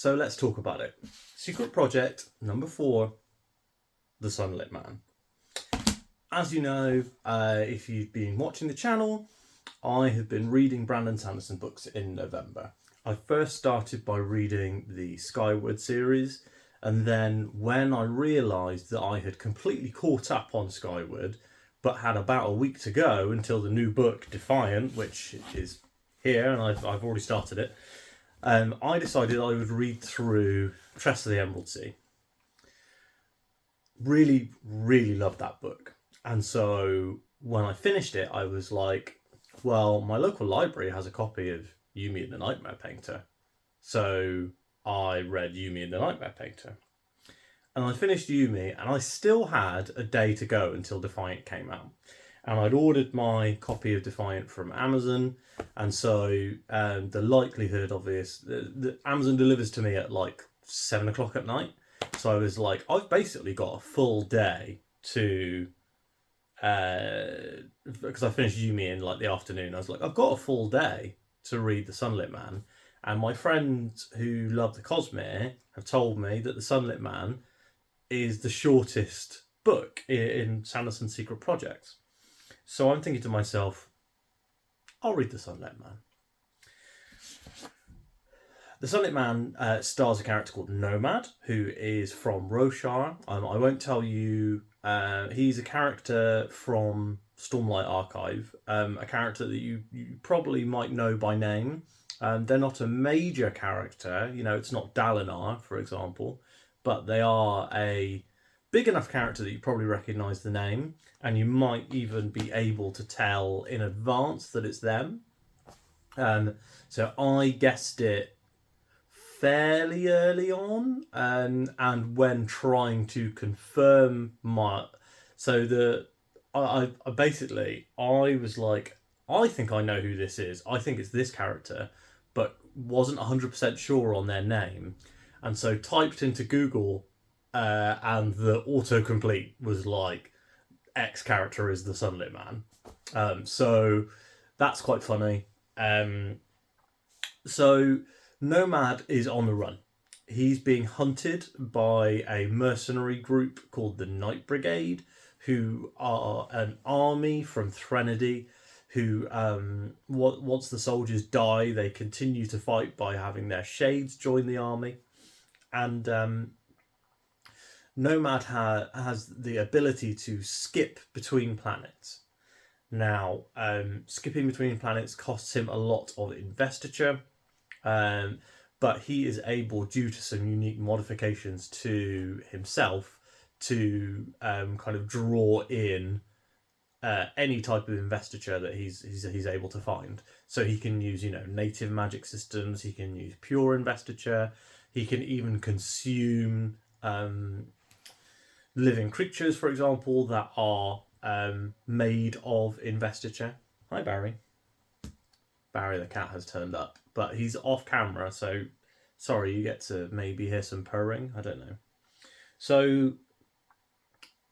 So let's talk about it. Secret project number 4, The Sunlit Man. As you know, if you've been watching the channel, I have been reading Brandon Sanderson books in November. I first started by reading the Skyward series, and then when I realised that I had completely caught up on Skyward, but had about a week to go until the new book, Defiant, which is here, and I've already started it, I decided I would read through Tress of the Emerald Sea. Really, really loved that book. And so when I finished it, I was like, well, my local library has a copy of Yumi and the Nightmare Painter. So I read Yumi and the Nightmare Painter. And I finished Yumi, and I still had a day to go until Defiant came out. And I'd ordered my copy of Defiant from Amazon, and so the likelihood of this, the Amazon delivers to me at like 7 o'clock at night. So I was like, I've basically got a full day to, because I finished Yumi in like the afternoon. I was like, I've got a full day to read The Sunlit Man. And my friends who love the Cosmere have told me that The Sunlit Man is the shortest book in Sanderson's Secret Projects. So I'm thinking to myself, I'll read The Sunlit Man. The Sunlit Man stars a character called Nomad, who is from Roshar. I won't tell you. He's a character from Stormlight Archive, a character that you probably might know by name. They're not a major character. You know, it's not Dalinar, for example, but they are a big enough character that you probably recognise the name, and you might even be able to tell in advance that it's them. So I guessed it fairly early on, and when trying to confirm I was like, I think I know who this is. I think it's this character, but wasn't 100% sure on their name, and so typed into Google, and the autocomplete was like, X character is the Sunlit Man. So that's quite funny. So Nomad is on the run. He's being hunted by a mercenary group called the Night Brigade, who are an army from Threnody, who, once the soldiers die, they continue to fight by having their shades join the army. And Nomad has the ability to skip between planets. Now, skipping between planets costs him a lot of investiture, but he is able, due to some unique modifications to himself, to kind of draw in any type of investiture that he's able to find. So he can use, native magic systems. He can use pure investiture. He can even consume living creatures, for example, that are made of investiture. Hi, Barry. Barry the cat has turned up, but he's off camera, so sorry, you get to maybe hear some purring. I don't know. So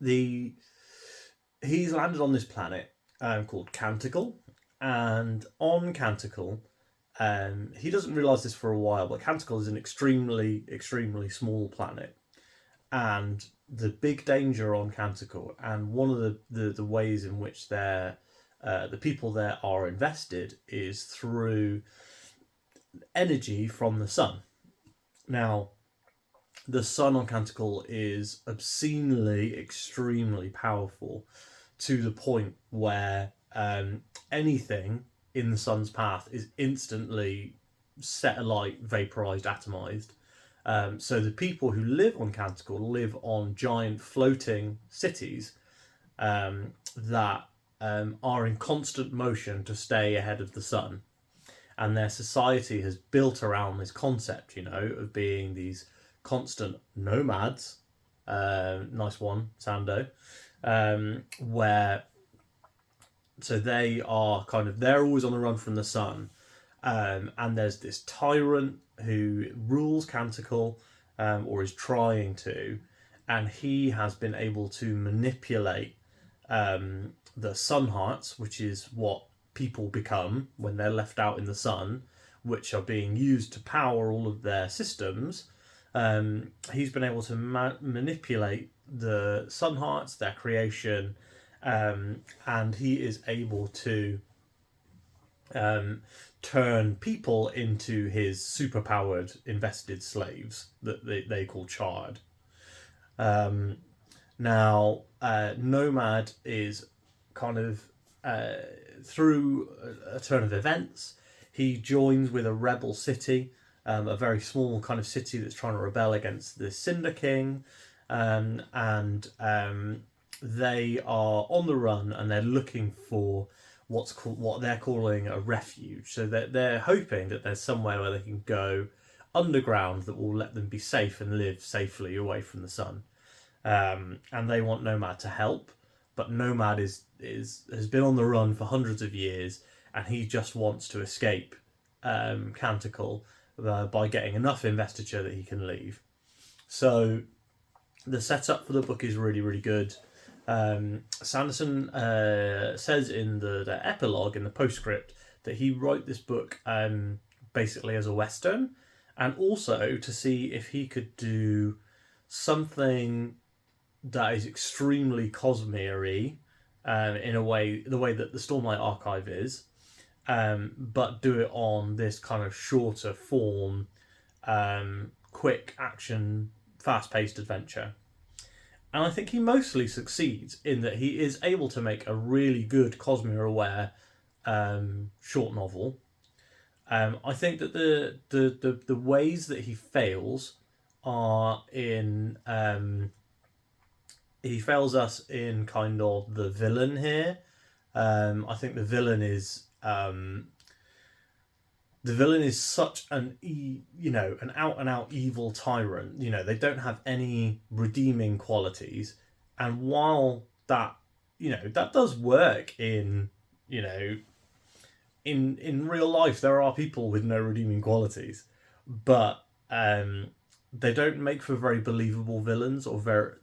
he's landed on this planet called Canticle, and on Canticle, he doesn't realise this for a while, but Canticle is an extremely, extremely small planet. And the big danger on Canticle, and one of the ways in which the people there are invested, is through energy from the sun. Now, the sun on Canticle is obscenely, extremely powerful, to the point where anything in the sun's path is instantly set alight, vaporized, atomized. So the people who live on Canticle live on giant floating cities that are in constant motion to stay ahead of the sun. And their society has built around this concept, of being these constant nomads. Nice one, Sando. So they are they're always on the run from the sun. And there's this tyrant who rules Canticle, or is trying to, and he has been able to manipulate the sun hearts, which is what people become when they're left out in the sun, which are being used to power all of their systems, he's been able to manipulate the sun hearts, their creation, and he is able to turn people into his superpowered invested slaves that they call Chard. Now, Nomad is kind of through a turn of events, he joins with a rebel city, a very small kind of city that's trying to rebel against the Cinder King, and they are on the run and they're looking for what they're calling a refuge. So they're hoping that there's somewhere where they can go underground that will let them be safe and live safely away from the sun. And they want Nomad to help, but Nomad has been on the run for hundreds of years, and he just wants to escape Canticle by getting enough investiture that he can leave. So the setup for the book is really, really good. Sanderson says in the epilogue, in the postscript, that he wrote this book basically as a Western, and also to see if he could do something that is extremely Cosmere-y, in a way, the way that the Stormlight Archive is, but do it on this kind of shorter form, quick action, fast-paced adventure. And I think he mostly succeeds in that he is able to make a really good Cosmere-aware short novel. I think that the ways that he fails are in... he fails us in kind of the villain here. I think the villain is such an an out and out evil tyrant. They don't have any redeeming qualities, and while that that does work in in real life, there are people with no redeeming qualities, but they don't make for very believable villains, or very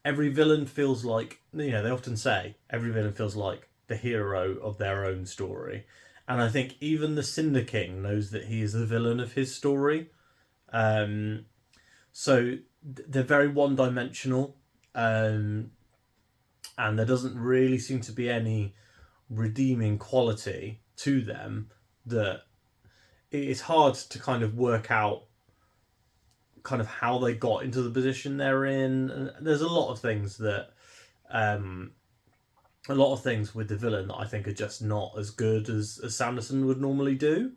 every villain feels like, they often say every villain feels like the hero of their own story. And I think even the Cinder King knows that he is the villain of his story. So they're very one-dimensional. And there doesn't really seem to be any redeeming quality to them, that it's hard to kind of work out kind of how they got into the position they're in. And there's a lot of things with the villain that I think are just not as good as Sanderson would normally do.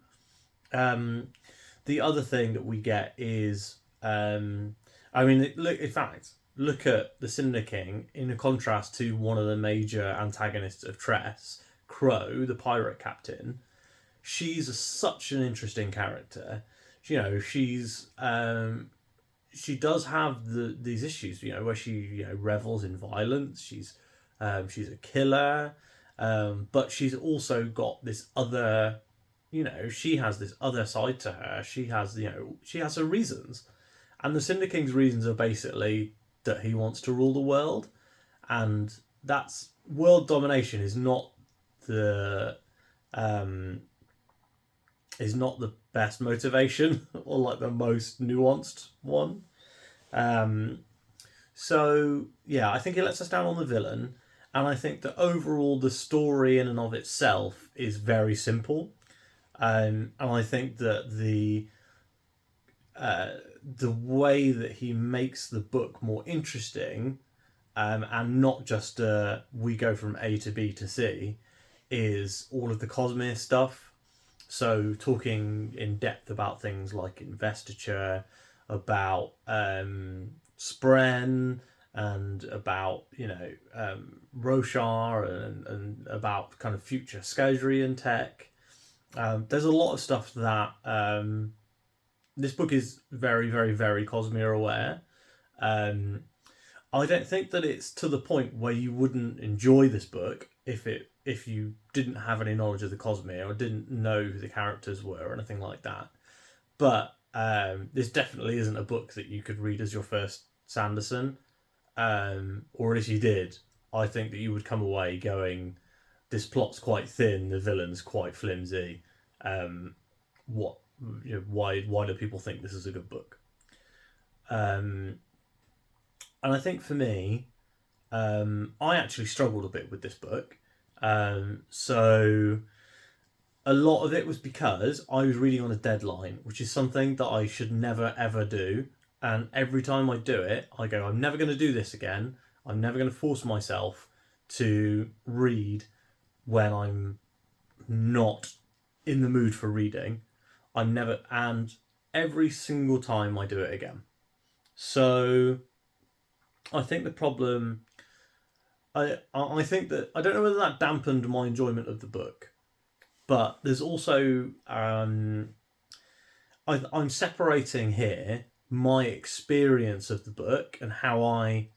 The other thing that we get is, look at the Cinder King in a contrast to one of the major antagonists of Tress, Crow, the pirate captain. She's such an interesting character. She does have these issues, where she revels in violence. She's a killer, but she's also got this other, she has this other side to her. She has her reasons, and the Cinder King's reasons are basically that he wants to rule the world, and that's world domination is not the best motivation, or like the most nuanced one. So yeah, I think it lets us down on the villain, and I think that overall the story in and of itself is very simple, and I think that the way that he makes the book more interesting, and not just we go from A to B to C, is all of the Cosmere stuff. So talking in depth about things like investiture, about Spren, and about Roshar, and about kind of future Skazrian tech. There's a lot of stuff that this book is very, very, very Cosmere aware. I don't think that it's to the point where you wouldn't enjoy this book if you didn't have any knowledge of the Cosmere, or didn't know who the characters were, or anything like that. But this definitely isn't a book that you could read as your first Sanderson, or if you did, I think that you would come away going, this plot's quite thin, the villain's quite flimsy, what why do people think this is a good book? And I think for me, I actually struggled a bit with this book. So a lot of it was because I was reading on a deadline, which is something that I should never ever do. And every time I do it, I go, I'm never going to do this again. I'm never going to force myself to read when I'm not in the mood for reading. And every single time I do it again. So I think the problem, I think that, I don't know whether that dampened my enjoyment of the book, but there's also, I'm separating here my experience of the book and how I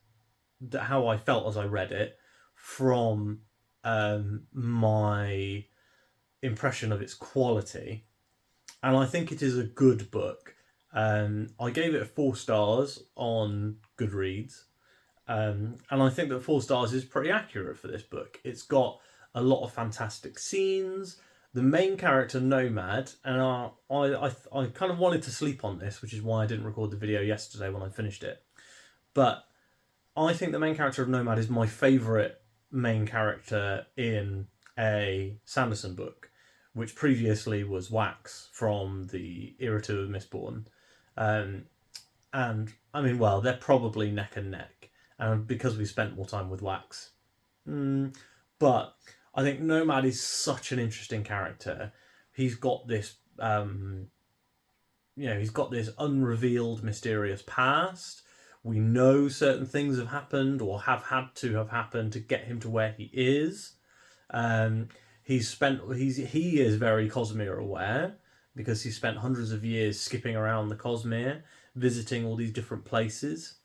felt as I read it from my impression of its quality. And I think it is a good book. I gave it 4 stars on Goodreads. And I think that 4 stars is pretty accurate for this book. It's got a lot of fantastic scenes. The main character, Nomad, and I kind of wanted to sleep on this, which is why I didn't record the video yesterday when I finished it. But I think the main character of Nomad is my favourite main character in a Sanderson book, which previously was Wax from the Era 2 of Mistborn. And I mean, well, they're probably neck and neck, and because we spent more time with Wax. But I think Nomad is such an interesting character. He's got this, he's got this unrevealed, mysterious past. We know certain things have happened or have had to have happened to get him to where he is. He is very Cosmere aware because he spent hundreds of years skipping around the Cosmere, visiting all these different places.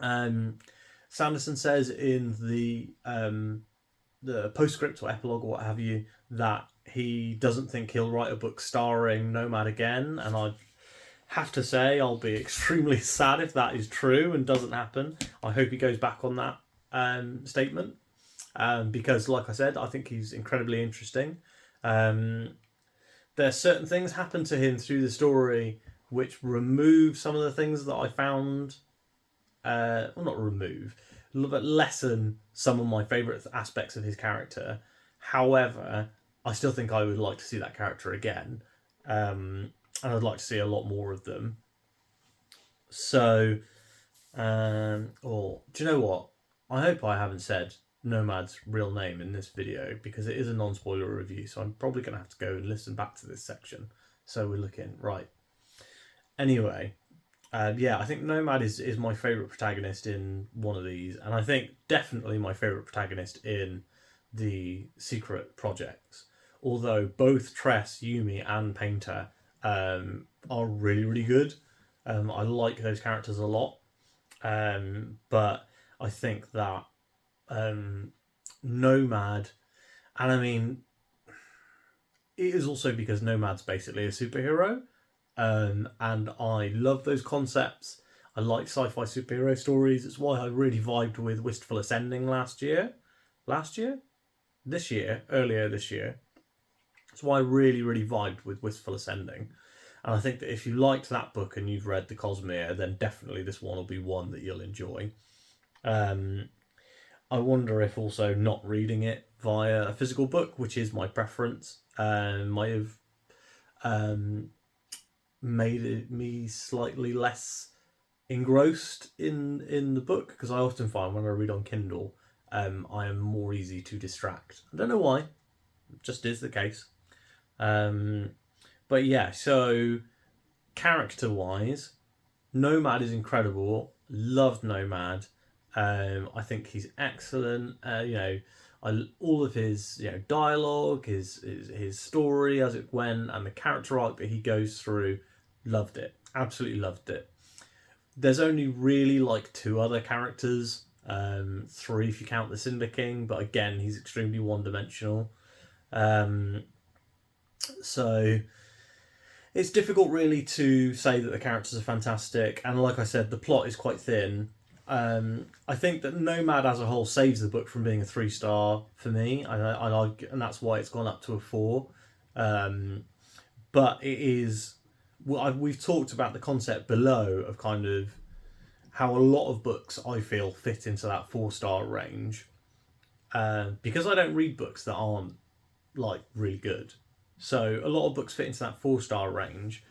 Sanderson says in the postscript or epilogue or what have you that he doesn't think he'll write a book starring Nomad again, and I have to say I'll be extremely sad if that is true and doesn't happen. I hope he goes back on that statement, because like I said, I think he's incredibly interesting. There's certain things happen to him through the story which remove some of the things that I found, well, not remove, but lessen some of my favourite aspects of his character. However, I still think I would like to see that character again, and I'd like to see a lot more of them. So, do you know what? I hope I haven't said Nomad's real name in this video, because it is a non-spoiler review, so I'm probably going to have to go and listen back to this section. So we're looking, right. Anyway, I think Nomad is my favourite protagonist in one of these, and I think definitely my favourite protagonist in the secret projects. Although both Tress, Yumi, and Painter are really, really good. I like those characters a lot. But I think that Nomad, and I mean, it is also because Nomad's basically a superhero. And I love those concepts. I like sci-fi superhero stories. It's why I really vibed with Wistful Ascending earlier this year. It's why I really, really vibed with Wistful Ascending. And I think that if you liked that book and you've read the Cosmere, then definitely this one will be one that you'll enjoy. I wonder if also not reading it via a physical book, which is my preference, might have made me slightly less engrossed in the book, because I often find when I read on Kindle, I am more easy to distract. I don't know why, it just is the case. But yeah, so character-wise, Nomad is incredible. Loved Nomad. I think he's excellent. All of his dialogue, his story as it went, and the character arc that he goes through, loved it. Absolutely loved it. There's only really like 2 other characters, 3 if you count the Cinder King, but again, he's extremely one-dimensional. So it's difficult really to say that the characters are fantastic, and like I said, the plot is quite thin. I think that Nomad as a whole saves the book from being a 3-star for me. I like, and that's why it's gone up to a 4. but it is. Well, we've talked about the concept below of kind of how a lot of books I feel fit into that 4-star range, because I don't read books that aren't like really good. So a lot of books fit into that 4-star range,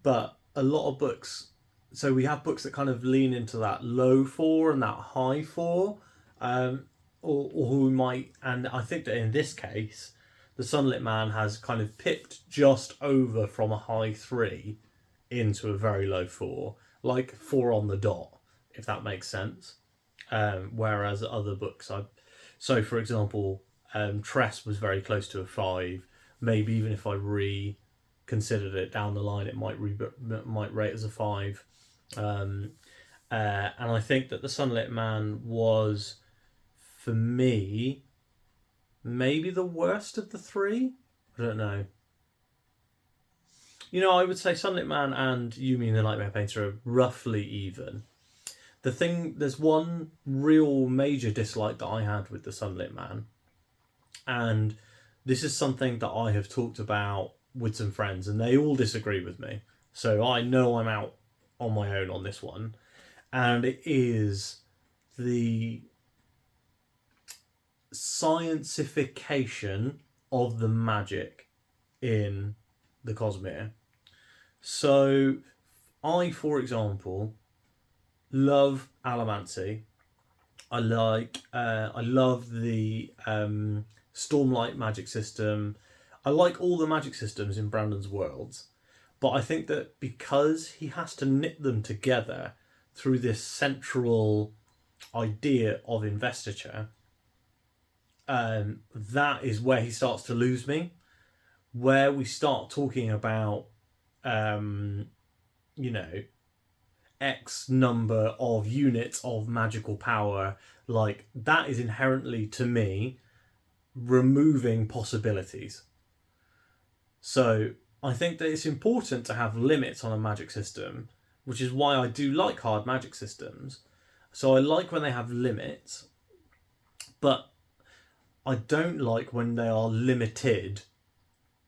but a lot of books. So we have books that kind of lean into that low 4 and that high 4, or who might. And I think that in this case, the Sunlit Man has kind of pipped just over from a high 3 into a very low 4, like 4 on the dot, if that makes sense. Whereas other books, so for example, Tress was very close to a 5. Maybe even if I reconsidered it down the line, it might rate as a 5. And I think that the Sunlit Man was, for me, maybe the worst of the 3. I don't know. I would say Sunlit Man and Yumi and the Nightmare Painter are roughly even. There's one real major dislike that I had with the Sunlit Man, and this is something that I have talked about with some friends, and they all disagree with me. So I know I'm out on my own on this one, and it is the scientification of the magic in the Cosmere. So I, for example, love Alamancy. I love the Stormlight magic system. I like all the magic systems in Brandon's worlds, but I think that because he has to knit them together through this central idea of investiture, that is where he starts to lose me. Where we start talking about, X number of units of magical power, like that is inherently, to me, removing possibilities. So I think that it's important to have limits on a magic system, which is why I do like hard magic systems. So I like when they have limits, but I don't like when they are limited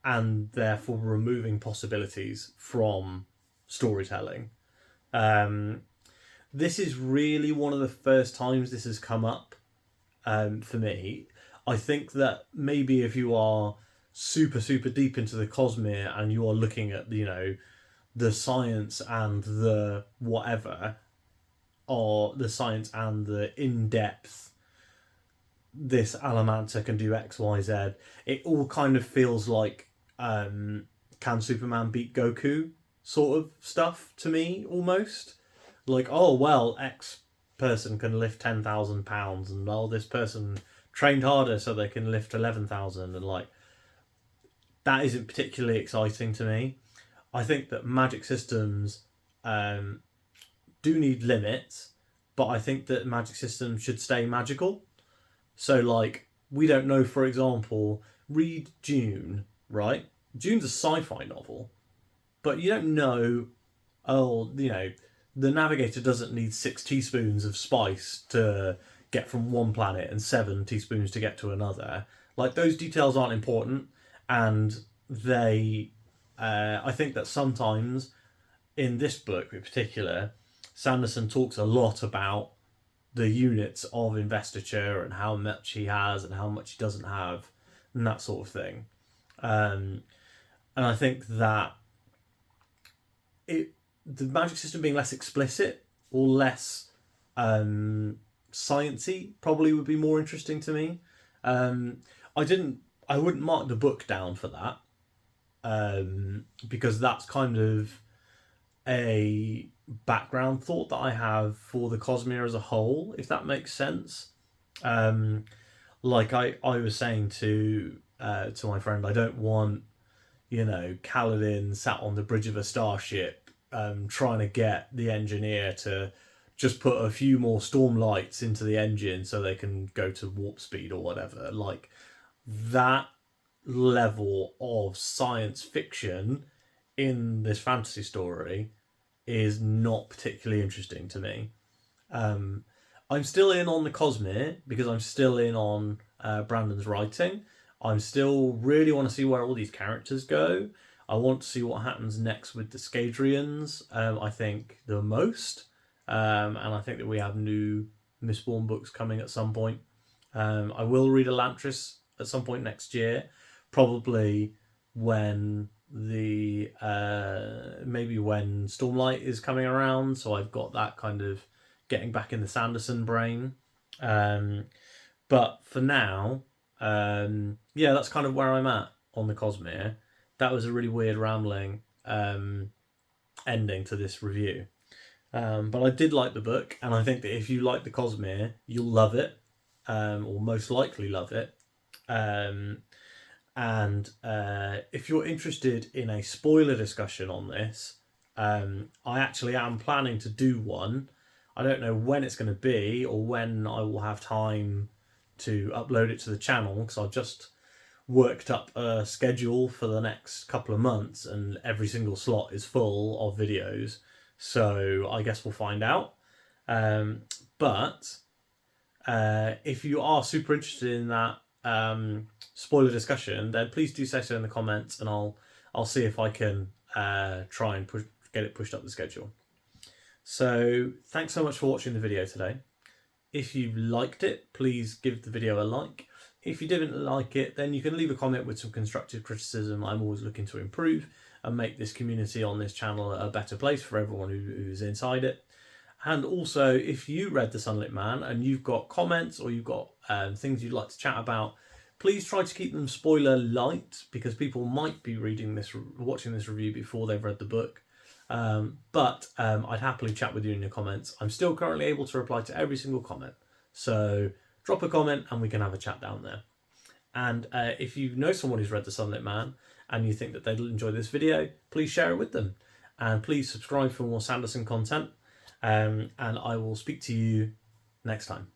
and therefore removing possibilities from storytelling. This is really one of the first times this has come up for me. I think that maybe if you are super, super deep into the Cosmere and you are looking at, the science and the whatever, or the science and the in-depth, this Alamancer can do X, Y, Z, it all kind of feels like can Superman beat Goku sort of stuff to me, almost. Like, oh, well, X person can lift 10,000 pounds, and this person trained harder so they can lift 11,000, and like, that isn't particularly exciting to me. I think that magic systems do need limits, but I think that magic systems should stay magical. So, like, we don't know, for example, read Dune, right? Dune's a sci-fi novel, but you don't know, the navigator doesn't need 6 teaspoons of spice to get from one planet and 7 teaspoons to get to another. Like, those details aren't important, and they, I think that sometimes, in this book in particular, Sanderson talks a lot about the units of investiture and how much he has and how much he doesn't have, and that sort of thing. And I think that the magic system being less explicit or less sciencey probably would be more interesting to me. I wouldn't mark the book down for that, because that's kind of a background thought that I have for the Cosmere as a whole, if that makes sense. Like I was saying to my friend, I don't want, Kaladin sat on the bridge of a starship trying to get the engineer to just put a few more storm lights into the engine so they can go to warp speed or whatever. Like, that level of science fiction in this fantasy story is not particularly interesting to me. I'm still in on the Cosmere because I'm still in on Brandon's writing. I'm still really want to see where all these characters go. I want to see what happens next with the Scadrians, I think the most. And I think that we have new Mistborn books coming at some point. I will read Elantris at some point next year, probably when the maybe when Stormlight is coming around. So I've got that kind of getting back in the Sanderson brain. But for now, yeah, that's kind of where I'm at on the Cosmere. That was a really weird rambling ending to this review. But I did like the book, and I think that if you like the Cosmere, you'll love it, or most likely love it. And if you're interested in a spoiler discussion on this, I actually am planning to do one. I don't know when it's going to be or when I will have time to upload it to the channel, because I've just worked up a schedule for the next couple of months and every single slot is full of videos. So I guess we'll find out. But if you are super interested in that spoiler discussion, then please do say so in the comments, and I'll see if I can try and get it pushed up the schedule. So thanks so much for watching the video today. If you liked it, please give the video a like. If you didn't like it, then you can leave a comment with some constructive criticism. I'm always looking to improve and make this community on this channel a better place for everyone who's inside it. And also, if you read The Sunlit Man and you've got comments or you've got things you'd like to chat about, please try to keep them spoiler light, because people might be watching this review before they've read the book. But I'd happily chat with you in your comments. I'm still currently able to reply to every single comment. So drop a comment and we can have a chat down there. And if you know someone who's read The Sunlit Man and you think that they'll enjoy this video, please share it with them. And please subscribe for more Sanderson content. And I will speak to you next time.